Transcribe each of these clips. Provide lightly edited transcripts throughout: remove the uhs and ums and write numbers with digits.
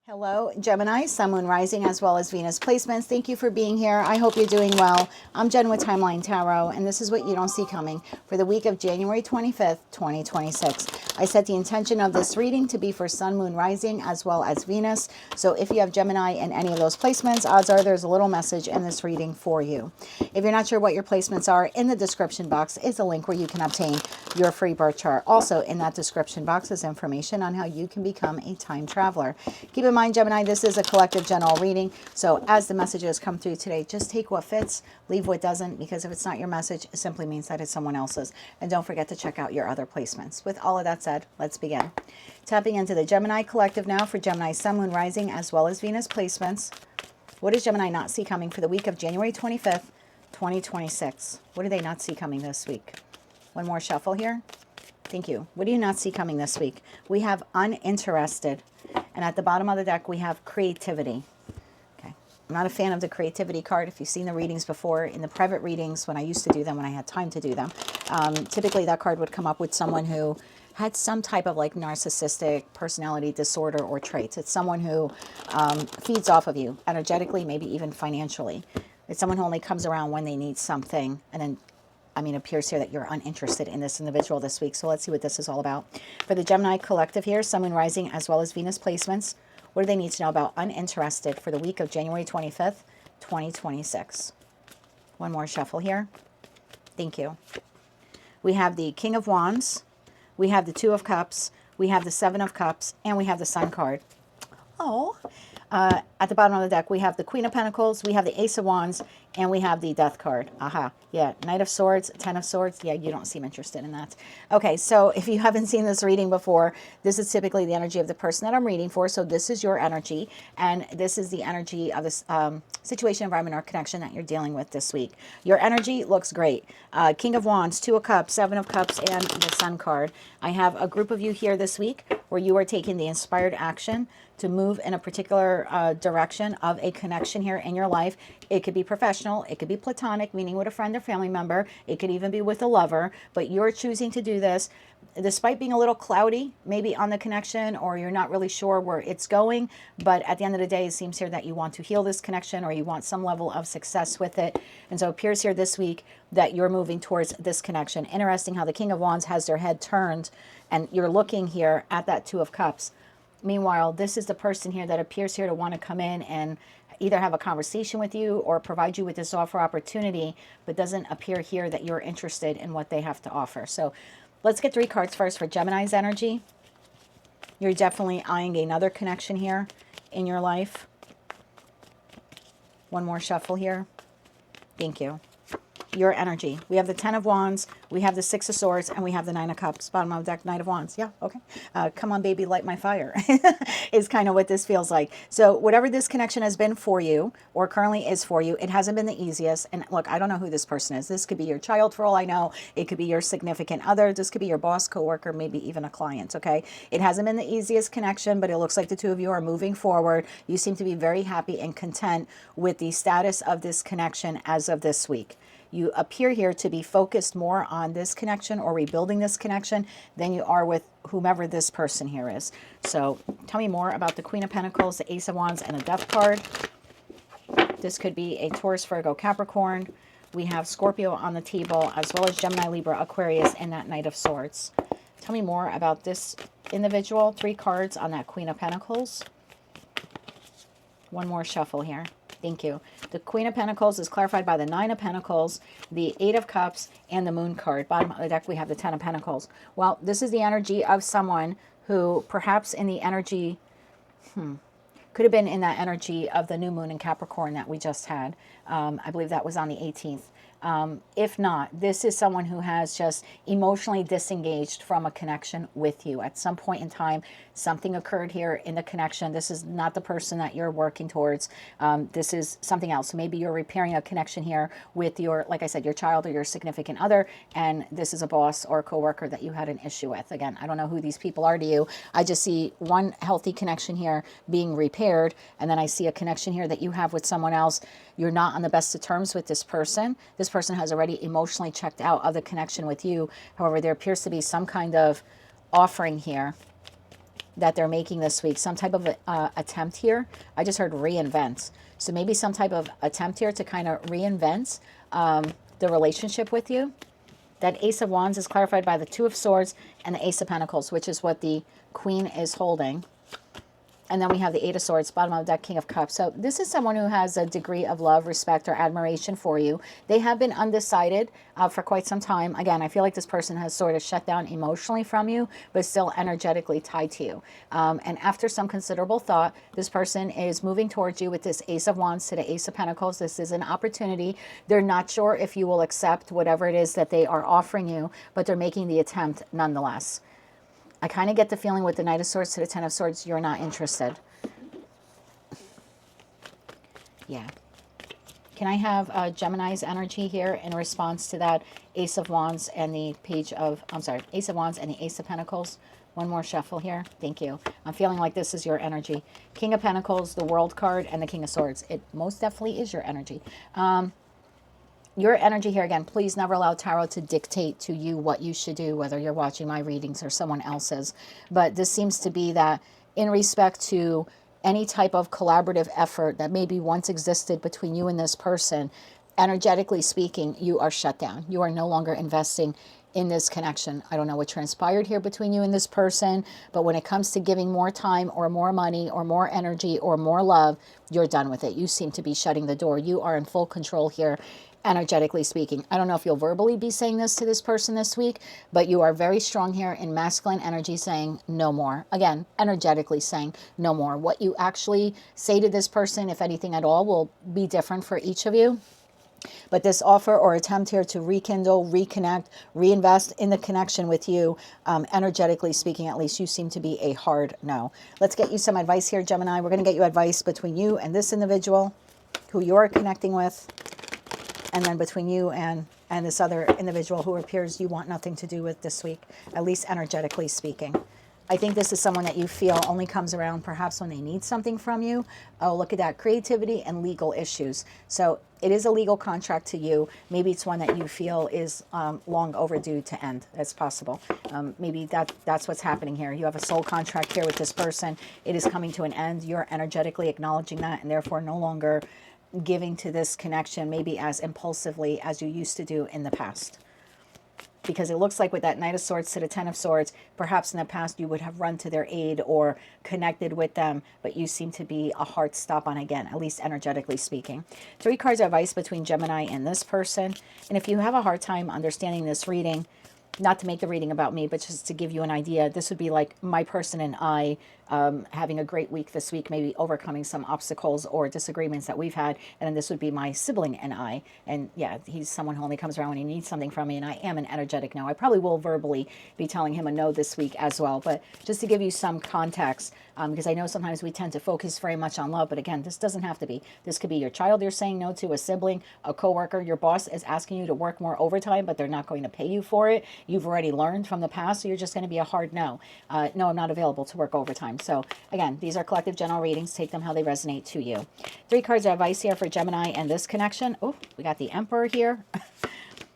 Hello, Gemini, Sun, Moon, Rising, as well as Venus placements. Thank you for being here. I hope you're doing well. I'm Jen with Timeline Tarot, and this is what you don't see coming for the week of January 25th, 2026. I set the intention of this reading to be for Sun, Moon, Rising, as well as Venus. So if you have Gemini in any of those placements, odds are there's a little message in this reading for you. If you're not sure what your placements are, in the description box is a link where you can obtain your free birth chart. Also, in that description box is information on how you can become a time traveler. Keep in mind, Gemini, this is a collective general reading. So as the messages come through today, just take what fits, leave what doesn't, because if it's not your message, it simply means that it's someone else's. And don't forget to check out your other placements. With all of that said, let's begin. Tapping into the Gemini collective now for Gemini, Sun, Moon, Rising, as well as Venus placements. What does Gemini not see coming for the week of January 25th, 2026? What do they not see coming this week? One more shuffle here. Thank you. What do you not see coming this week? We have uninterested. And at the bottom of the deck, we have creativity. Okay. I'm not a fan of the creativity card. If you've seen the readings before, in the private readings, when I used to do them, when I had time to do them, typically that card would come up with someone who had some type of like narcissistic personality disorder or traits. It's someone who feeds off of you energetically, maybe even financially. It's someone who only comes around when they need something, and then it appears here that you're uninterested in this individual this week. So let's see what this is all about. For the Gemini collective here, Sun, Moon, Rising, as well as Venus placements, what do they need to know about uninterested for the week of January 25th, 2026? One more shuffle here. Thank you. We have the King of Wands, we have the Two of Cups, we have the Seven of Cups, and we have the Sun card. Oh, at the bottom of the deck, we have the Queen of Pentacles, we have the Ace of Wands, and we have the Death card. Aha. Yeah. Knight of Swords, Ten of Swords. Yeah, you don't seem interested in that. Okay, so if you haven't seen this reading before, this is typically the energy of the person that I'm reading for. So this is your energy, and this is the energy of this situation, environment, or connection that you're dealing with this week. Your energy looks great. King of Wands, Two of Cups, Seven of Cups, and the Sun card. I have a group of you here this week where you are taking the inspired action to move in a particular direction of a connection here in your life. It could be professional, it could be platonic, meaning with a friend or family member, it could even be with a lover, but you're choosing to do this despite being a little cloudy maybe on the connection, or you're not really sure where it's going, but at the end of the day, it seems here that you want to heal this connection, or you want some level of success with it. And so it appears here this week that you're moving towards this connection. Interesting how the King of Wands has their head turned, and you're looking here at that Two of Cups. Meanwhile, this is the person here that appears here to want to come in and either have a conversation with you or provide you with this offer opportunity, but doesn't appear here that you're interested in what they have to offer. So let's get 3 cards first for Gemini's energy. You're definitely eyeing another connection here in your life. One more shuffle here. Thank you. Your energy. We have the Ten of Wands, we have the Six of Swords, and we have the Nine of Cups. Bottom of the deck, Knight of Wands. Yeah, okay. Come on, baby, light my fire is kind of what this feels like. So whatever this connection has been for you, or currently is for you, it hasn't been the easiest. And look, I don't know who this person is. This could be your child for all I know. It could be your significant other. This could be your boss, coworker, maybe even a client, okay? It hasn't been the easiest connection, but it looks like the two of you are moving forward. You seem to be very happy and content with the status of this connection as of this week. You appear here to be focused more on this connection or rebuilding this connection than you are with whomever this person here is. So tell me more about the Queen of Pentacles, the Ace of Wands, and the Death card. This could be a Taurus, Virgo, Capricorn. We have Scorpio on the table, as well as Gemini, Libra, Aquarius, and that Knight of Swords. Tell me more about this individual. 3 cards on that Queen of Pentacles. One more shuffle here. Thank you. The Queen of Pentacles is clarified by the Nine of Pentacles, the Eight of Cups, and the Moon card. Bottom of the deck, we have the Ten of Pentacles. Well, this is the energy of someone who perhaps in the energy, could have been in that energy of the new moon in Capricorn that we just had. I believe that was on the 18th. If not, this is someone who has just emotionally disengaged from a connection with you. At some point in time, something occurred here in the connection. This is not the person that you're working towards. This is something else. So maybe you're repairing a connection here with your, like I said, your child or your significant other, and this is a boss or a coworker that you had an issue with. Again, I don't know who these people are to you. I just see one healthy connection here being repaired, and then I see a connection here that you have with someone else. You're not on the best of terms with this person. This person has already emotionally checked out of the connection with you. However, there appears to be some kind of offering here that they're making this week. Some type of attempt here. I just heard reinvent. So maybe some type of attempt here to kind of reinvent the relationship with you. That Ace of Wands is clarified by the Two of Swords and the Ace of Pentacles, which is what the Queen is holding. And then we have the Eight of Swords, bottom of the deck, King of Cups. So this is someone who has a degree of love, respect, or admiration for you. They have been undecided for quite some time. Again, I feel like this person has sort of shut down emotionally from you, but still energetically tied to you. And after some considerable thought, this person is moving towards you with this Ace of Wands to the Ace of Pentacles. This is an opportunity. They're not sure if you will accept whatever it is that they are offering you, but they're making the attempt nonetheless. I kind of get the feeling with the Knight of Swords to the Ten of Swords, you're not interested. Yeah. Can I have Gemini's energy here in response to that Ace of Wands and the Page of, I'm sorry, Ace of Wands and the Ace of Pentacles? One more shuffle here. Thank you. I'm feeling like this is your energy. King of Pentacles, the World card, and the King of Swords. It most definitely is your energy. Your energy here, again, please never allow tarot to dictate to you what you should do, whether you're watching my readings or someone else's. But this seems to be that in respect to any type of collaborative effort that maybe once existed between you and this person, energetically speaking, you are shut down. You are no longer investing in this connection. I don't know what transpired here between you and this person, but when it comes to giving more time or more money or more energy or more love, you're done with it. You seem to be shutting the door. You are in full control here, energetically speaking. I don't know if you'll verbally be saying this to this person this week, but you are very strong here in masculine energy saying no more. Again, energetically saying no more. What you actually say to this person, if anything at all, will be different for each of you. But this offer or attempt here to rekindle, reconnect, reinvest in the connection with you, energetically speaking, at least, you seem to be a hard no. Let's get you some advice here, Gemini. We're going to get you advice between you and this individual who you're connecting with, and then between you and this other individual who appears you want nothing to do with this week, at least energetically speaking. I think this is someone that you feel only comes around perhaps when they need something from you. Oh, look at that, creativity and legal issues. So it is a legal contract to you. Maybe it's one that you feel is long overdue to end. That's possible. Maybe that's what's happening here. You have a soul contract here with this person. It is coming to an end. You're energetically acknowledging that and therefore no longer giving to this connection maybe as impulsively as you used to do in the past. Because it looks like with that Knight of Swords to the Ten of Swords, perhaps in the past you would have run to their aid or connected with them, but you seem to be a hard stop on again, at least energetically speaking. 3 cards of advice between Gemini and this person. And if you have a hard time understanding this reading, not to make the reading about me, but just to give you an idea, this would be like my person and I having a great week this week, maybe overcoming some obstacles or disagreements that we've had. And then this would be my sibling and I. And yeah, he's someone who only comes around when he needs something from me. And I am an energetic no. I probably will verbally be telling him a no this week as well. But just to give you some context, because I know sometimes we tend to focus very much on love. But again, this doesn't have to be. This could be your child you're saying no to, a sibling, a coworker. Your boss is asking you to work more overtime, but they're not going to pay you for it. You've already learned from the past, so you're just going to be a hard no. No, I'm not available to work overtime. So again, these are collective general readings. Take them how they resonate to you. 3 cards of advice here for Gemini and this connection. Oh, we got the Emperor here.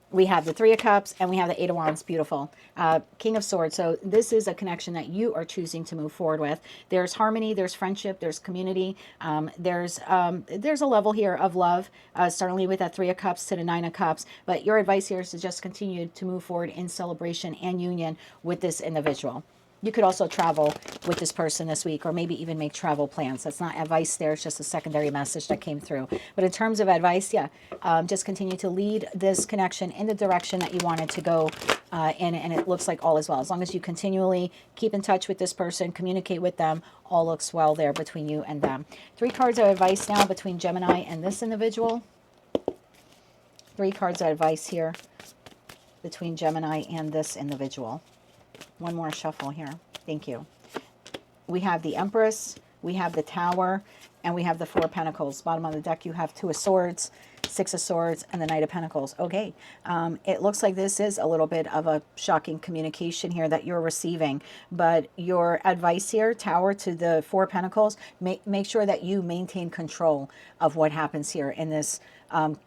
We have the 3 of Cups and we have the 8 of Wands. Beautiful. King of Swords. So this is a connection that you are choosing to move forward with. There's harmony, there's friendship, there's community. There's a level here of love, certainly with that 3 of Cups to the 9 of Cups. But your advice here is to just continue to move forward in celebration and union with this individual. You could also travel with this person this week, or maybe even make travel plans. That's not advice there. It's just a secondary message that came through. But in terms of advice, yeah, just continue to lead this connection in the direction that you want it to go in, and it looks like all is well. As long as you continually keep in touch with this person, communicate with them, all looks well there between you and them. 3 cards of advice now between Gemini and this individual. 3 cards of advice here between Gemini and this individual. One more shuffle here. Thank you. We have the Empress, we have the Tower, and we have the 4 of Pentacles. Bottom of the deck, you have 2 of Swords, 6 of Swords, and the Knight of Pentacles. Okay. It looks like this is a little bit of a shocking communication here that you're receiving. But your advice here, Tower to the 4 of Pentacles, make sure that you maintain control of what happens here in this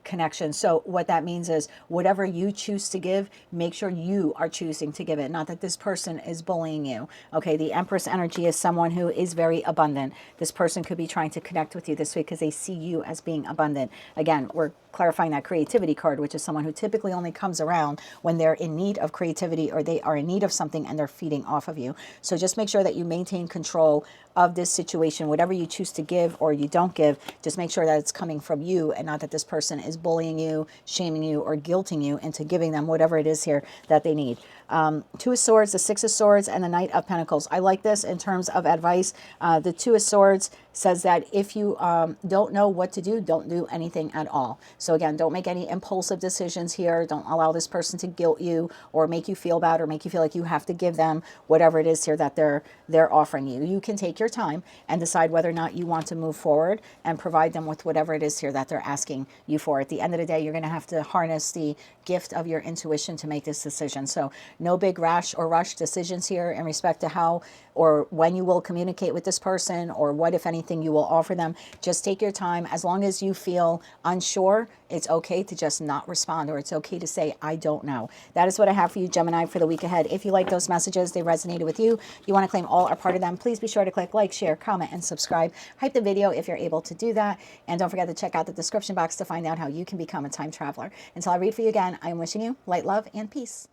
connection. So what that means is whatever you choose to give, make sure you are choosing to give it, not that this person is bullying you. Okay, the Empress energy is someone who is very abundant. This person could be trying to connect with you this week because they see you as being abundant. Again, we're clarifying that creativity card, which is someone who typically only comes around when they're in need of creativity or they are in need of something and they're feeding off of you. So just make sure that you maintain control of this situation. Whatever you choose to give or you don't give, just make sure that it's coming from you and not that this person is bullying you, shaming you, or guilting you into giving them whatever it is here that they need. Two of Swords, the Six of Swords, and the Knight of Pentacles. I like this in terms of advice. The Two of Swords says that if you don't know what to do, don't do anything at all. So again, don't make any impulsive decisions here. Don't allow this person to guilt you or make you feel bad or make you feel like you have to give them whatever it is here that they're offering you. You can take your time and decide whether or not you want to move forward and provide them with whatever it is here that they're asking you for. At the end of the day, you're going to have to harness the gift of your intuition to make this decision. So no big rash or rush decisions here in respect to how or when you will communicate with this person or what, if anything, you will offer them. Just take your time. As long as you feel unsure, it's okay to just not respond, or it's okay to say, I don't know. That is what I have for you, Gemini, for the week ahead. If you like those messages, they resonated with you, you want to claim all or part of them, please be sure to click like, share, comment, and subscribe. Hype the video if you're able to do that. And don't forget to check out the description box to find out how you can become a time traveler. Until I read for you again, I am wishing you light, love, and peace.